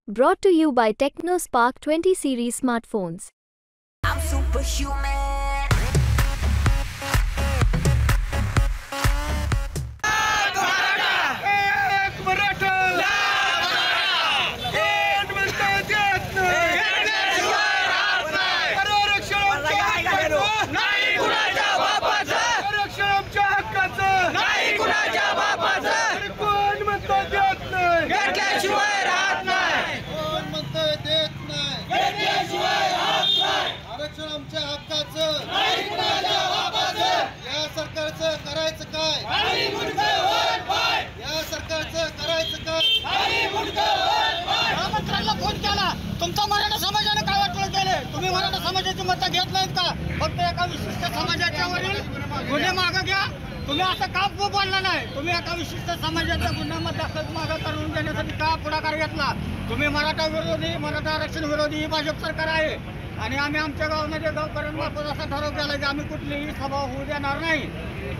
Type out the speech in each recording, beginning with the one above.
Brought to you by TechnoSpark 20 series smartphones. I'm superhuman. आमच्या हक्काचं नाही कुणाच्या बापाचं या सरकारचं करायचं काय खाली मुंडकं वर पाय या सरकारचं करायचं काय खाली मुंडकं वर पाय मंत्र्यांना फोन केला तुमचा मराठा समाजाने काय वाटलं केले तुम्ही मराठा समाजाची मतं घेत नाहीत का फक्त एका विशिष्ट समाजाच्या वरील गुन्हे मागं घ्या तुम्ही असं का बोलला नाही तुम्ही एका विशिष्ट समाजाच्या गुन्ह्यामध्ये दाखल मागं करून देण्यासाठी का पुढाकार घेतला तुम्ही मराठा विरोधी मराठा आरक्षण विरोधी भाजप सरकार आहे आणि आम्ही आमच्या गावामध्ये गावकऱ्यांमार्फत असा ठराव केला की आम्ही कुठलीही सभा होऊ देणार नाही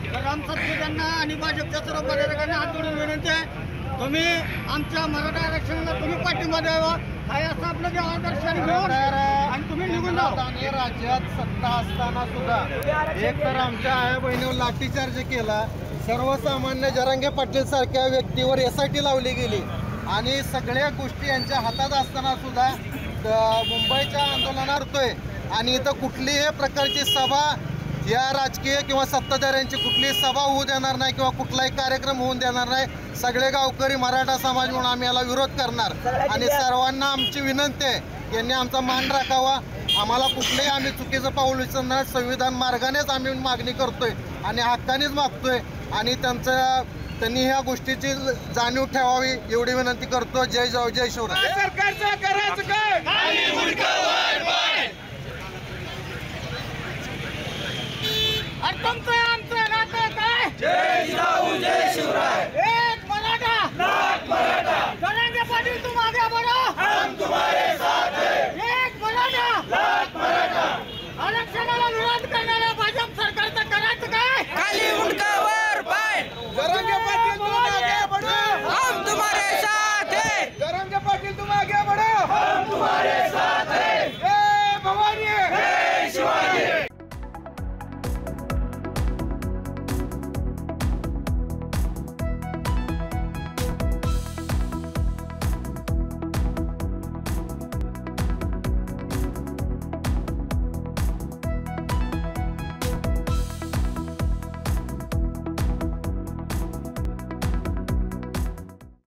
तर यांना आणि भाजपच्या सर्व पदाधिकाऱ्यांना हात जोडून विनंती आहे तुम्ही आमच्या मराठा आरक्षणाला तुम्ही पाठिंबा द्यावा काय असं आपलं देवादर्शन घेऊन आणि तुम्ही निघून जावा आणि राज्यात सत्ता असताना सुद्धा एक तर आमच्या आया बहिणीवर लाठीचार्ज केला सर्वसामान्य जरांगे पाटील सारख्या व्यक्तीवर SIT लावली गेली आणि सगळ्या गोष्टी यांच्या हातात असताना सुद्धा मुंबईच्या आंदोलनातोय आणि इथं कुठलीही प्रकारची सभा या राजकीय किंवा सत्ताधाऱ्यांची कुठलीही सभा होऊ देणार नाही किंवा कुठलाही कार्यक्रम होऊन देणार नाही सगळे गावकरी मराठा समाज म्हणून आम्ही याला विरोध करणार आणि सर्वांना आमची विनंती आहे यांनी आमचा मान राखावा आम्हाला कुठलेही आम्ही चुकीचं पाऊल उचलणार संविधान मार्गानेच आम्ही मागणी करतोय आणि हक्कानेच मागतोय आणि त्यांनी ह्या गोष्टीची जाणीव ठेवावी एवढी विनंती करतो जय जय शिवराय सरकारचं करायचं काय खाली मुंडकं वर पाय तुमचं आमचं नातं काय जय